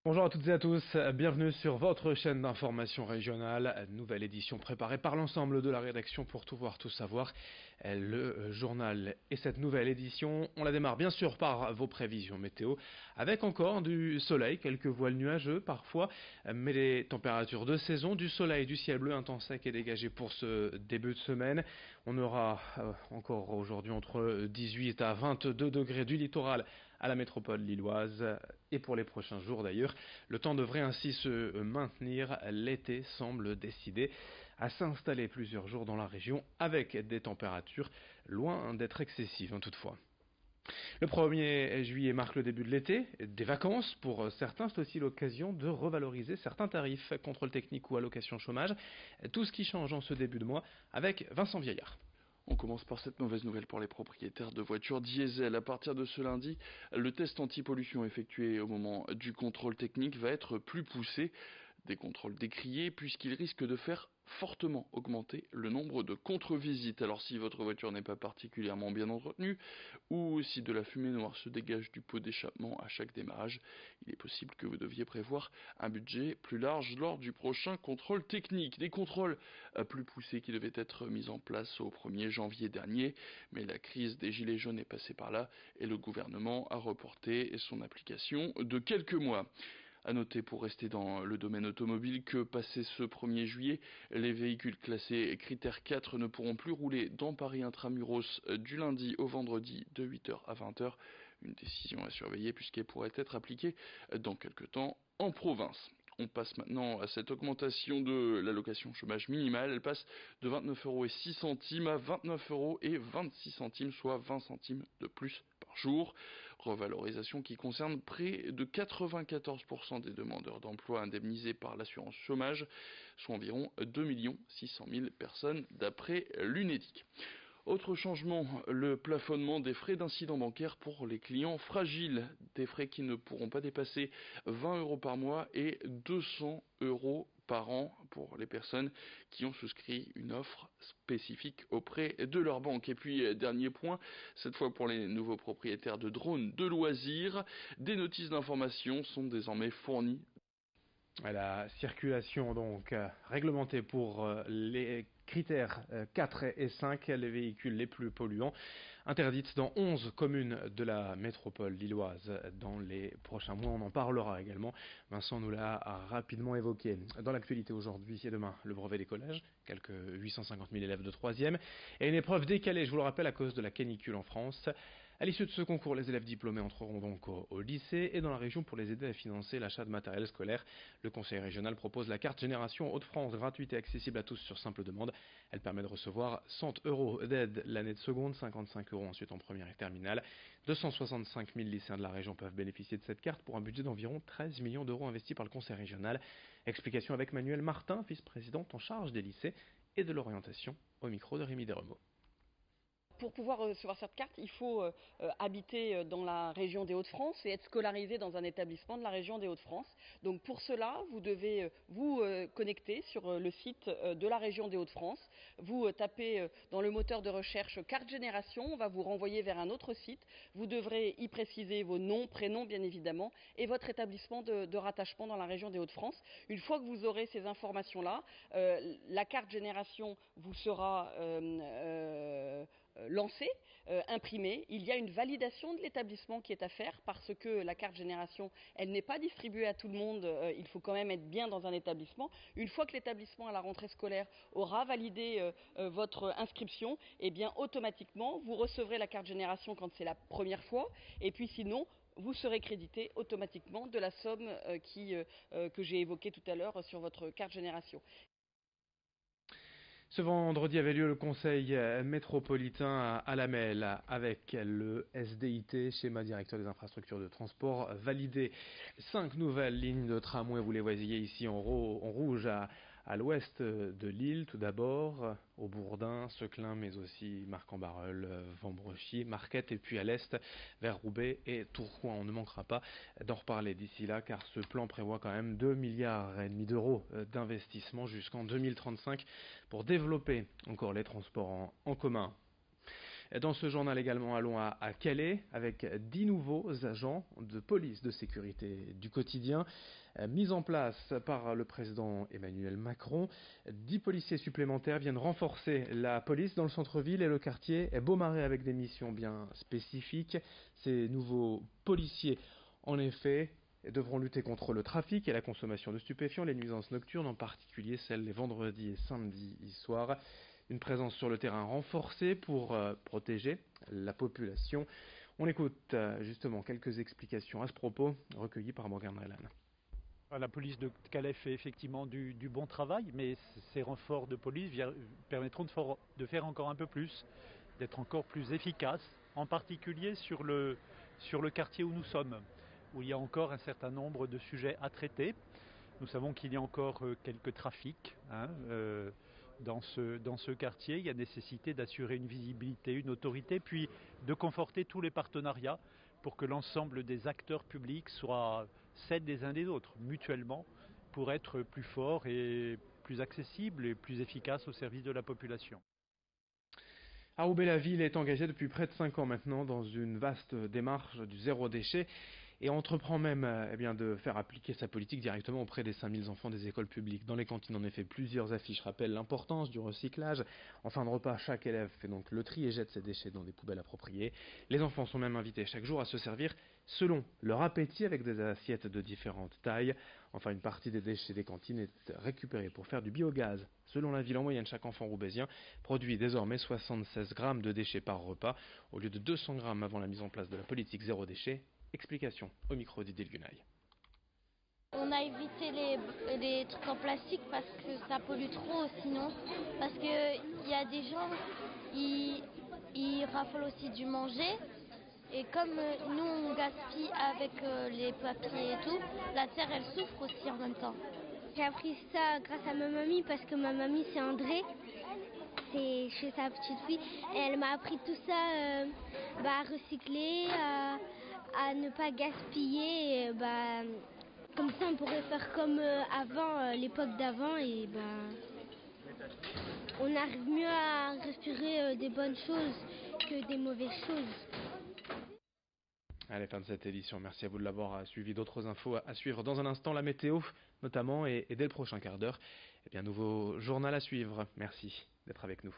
Bonjour à toutes et à tous, bienvenue sur votre chaîne d'information régionale, nouvelle édition préparée par l'ensemble de la rédaction pour tout voir, tout savoir, le journal. Et cette nouvelle édition, on la démarre bien sûr par vos prévisions météo, avec encore du soleil, quelques voiles nuageux parfois, mais les températures de saison, du soleil, du ciel bleu, un temps sec et dégagé pour ce début de semaine. On aura encore aujourd'hui entre 18 à 22 degrés du littoral à la métropole lilloise et pour les prochains jours d'ailleurs. Le temps devrait ainsi se maintenir. L'été semble décidé à s'installer plusieurs jours dans la région avec des températures loin d'être excessives toutefois. Le 1er juillet marque le début de l'été, des vacances. Pour certains, c'est aussi l'occasion de revaloriser certains tarifs, contrôle technique ou allocation chômage. Tout ce qui change en ce début de mois avec Vincent Vieillard. On commence par cette mauvaise nouvelle pour les propriétaires de voitures diesel. À partir de ce lundi, le test anti-pollution effectué au moment du contrôle technique va être plus poussé. Des contrôles décriés puisqu'ils risquent de faire fortement augmenter le nombre de contre-visites. Alors si votre voiture n'est pas particulièrement bien entretenue ou si de la fumée noire se dégage du pot d'échappement à chaque démarrage, il est possible que vous deviez prévoir un budget plus large lors du prochain contrôle technique. Des contrôles plus poussés qui devaient être mis en place au 1er janvier dernier, mais la crise des gilets jaunes est passée par là et le gouvernement a reporté son application de quelques mois. À noter, pour rester dans le domaine automobile, que passé ce 1er juillet, les véhicules classés critère 4 ne pourront plus rouler dans Paris intramuros du lundi au vendredi de 8h à 20h. Une décision à surveiller puisqu'elle pourrait être appliquée dans quelques temps en province. On passe maintenant à cette augmentation de l'allocation chômage minimale. Elle passe de 29,06 € à 29,26 €, soit 20 centimes de plus par jour. Revalorisation qui concerne près de 94% des demandeurs d'emploi indemnisés par l'assurance chômage, soit environ 2 600 000 personnes d'après l'UNEDIC. Autre changement, le plafonnement des frais d'incident bancaire pour les clients fragiles. Des frais qui ne pourront pas dépasser 20 € par mois et 200 € par an pour les personnes qui ont souscrit une offre spécifique auprès de leur banque. Et puis, dernier point, cette fois pour les nouveaux propriétaires de drones de loisirs, des notices d'information sont désormais fournies. La circulation donc réglementée pour les critères 4 et 5, les véhicules les plus polluants, interdite dans 11 communes de la métropole lilloise dans les prochains mois. On en parlera également. Vincent nous l'a rapidement évoqué. Dans l'actualité aujourd'hui et demain, le brevet des collèges, quelques 850 000 élèves de 3e, et une épreuve décalée, je vous le rappelle, à cause de la canicule en France. À l'issue de ce concours, les élèves diplômés entreront donc au lycée et dans la région pour les aider à financer l'achat de matériel scolaire. Le conseil régional propose la carte Génération Hauts-de-France, gratuite et accessible à tous sur simple demande. Elle permet de recevoir 100 € d'aide l'année de seconde, 55 € ensuite en première et terminale. 265 000 lycéens de la région peuvent bénéficier de cette carte pour un budget d'environ 13 millions d'euros investis par le conseil régional. Explication avec Manuel Martin, vice-présidente en charge des lycées et de l'orientation, au micro de Rémi Desremeaux. Pour pouvoir recevoir cette carte, il faut habiter dans la région des Hauts-de-France et être scolarisé dans un établissement de la région des Hauts-de-France. Donc pour cela, vous devez vous connecter sur le site de la région des Hauts-de-France. Vous tapez dans le moteur de recherche carte génération, on va vous renvoyer vers un autre site. Vous devrez y préciser vos noms, prénoms bien évidemment, et votre établissement de rattachement dans la région des Hauts-de-France. Une fois que vous aurez ces informations-là, la carte génération vous sera lancée, imprimée. Il y a une validation de l'établissement qui est à faire parce que la carte génération, elle n'est pas distribuée à tout le monde. Il faut quand même être bien dans un établissement. Une fois que l'établissement à la rentrée scolaire aura validé votre inscription, et bien automatiquement vous recevrez la carte génération quand c'est la première fois, et puis sinon vous serez crédité automatiquement de la somme que j'ai évoquée tout à l'heure sur votre carte génération. Ce vendredi avait lieu le conseil métropolitain à la Melle avec le SDIT, schéma directeur des infrastructures de transport, validé 5 nouvelles lignes de tramway, vous les voyez ici en rouge à l'ouest de Lille, tout d'abord, au Bourdin, Seclin, mais aussi Marc-en-Barœul, Vambrechy, Marquette, et puis à l'est, vers Roubaix et Tourcoing. On ne manquera pas d'en reparler d'ici là, car ce plan prévoit quand même 2,5 milliards d'euros d'investissement jusqu'en 2035 pour développer encore les transports en commun. Dans ce journal également, allons à Calais avec 10 nouveaux agents de police de sécurité du quotidien mis en place par le président Emmanuel Macron. 10 policiers supplémentaires viennent renforcer la police dans le centre-ville et le quartier Beaumarais avec des missions bien spécifiques. Ces nouveaux policiers, en effet, devront lutter contre le trafic et la consommation de stupéfiants, les nuisances nocturnes, en particulier celles les vendredis et samedis soirs. Une présence sur le terrain renforcée pour protéger la population. On écoute justement quelques explications à ce propos recueillies par Morgan Rellan. La police de Calais fait effectivement du bon travail, mais ces renforts de police permettront de faire encore un peu plus, d'être encore plus efficaces, en particulier sur le quartier où nous sommes, où il y a encore un certain nombre de sujets à traiter. Nous savons qu'il y a encore quelques trafics dans ce quartier. Il y a nécessité d'assurer une visibilité, une autorité, puis de conforter tous les partenariats pour que l'ensemble des acteurs publics s'aident les uns des autres, mutuellement, pour être plus forts et plus accessibles et plus efficaces au service de la population. À Roubaix, la ville est engagée depuis près de 5 ans maintenant dans une vaste démarche du zéro déchet et entreprend même de faire appliquer sa politique directement auprès des 5000 enfants des écoles publiques. Dans les cantines, en effet, plusieurs affiches rappellent l'importance du recyclage. En fin de repas, chaque élève fait donc le tri et jette ses déchets dans des poubelles appropriées. Les enfants sont même invités chaque jour à se servir selon leur appétit avec des assiettes de différentes tailles. Enfin, une partie des déchets des cantines est récupérée pour faire du biogaz. Selon la ville, en moyenne, chaque enfant roubaisien produit désormais 76 grammes de déchets par repas, au lieu de 200 grammes avant la mise en place de la politique zéro déchet. Explication au micro d'Idil Gunaï. On a évité les trucs en plastique parce que ça pollue trop sinon. Parce qu'il y a des gens, ils raffolent aussi du manger. Et comme nous on gaspille avec les papiers et tout, la terre elle souffre aussi en même temps. J'ai appris ça grâce à ma mamie parce que ma mamie c'est André. C'est chez sa petite fille. Et elle m'a appris tout ça, à recycler, à ne pas gaspiller. Et, comme ça on pourrait faire comme avant, l'époque d'avant. Et on arrive mieux à respirer des bonnes choses que des mauvaises choses. Allez, fin de cette édition. Merci à vous de l'avoir suivi. D'autres infos à suivre dans un instant. La météo, notamment, et dès le prochain quart d'heure, nouveau journal à suivre. Merci d'être avec nous.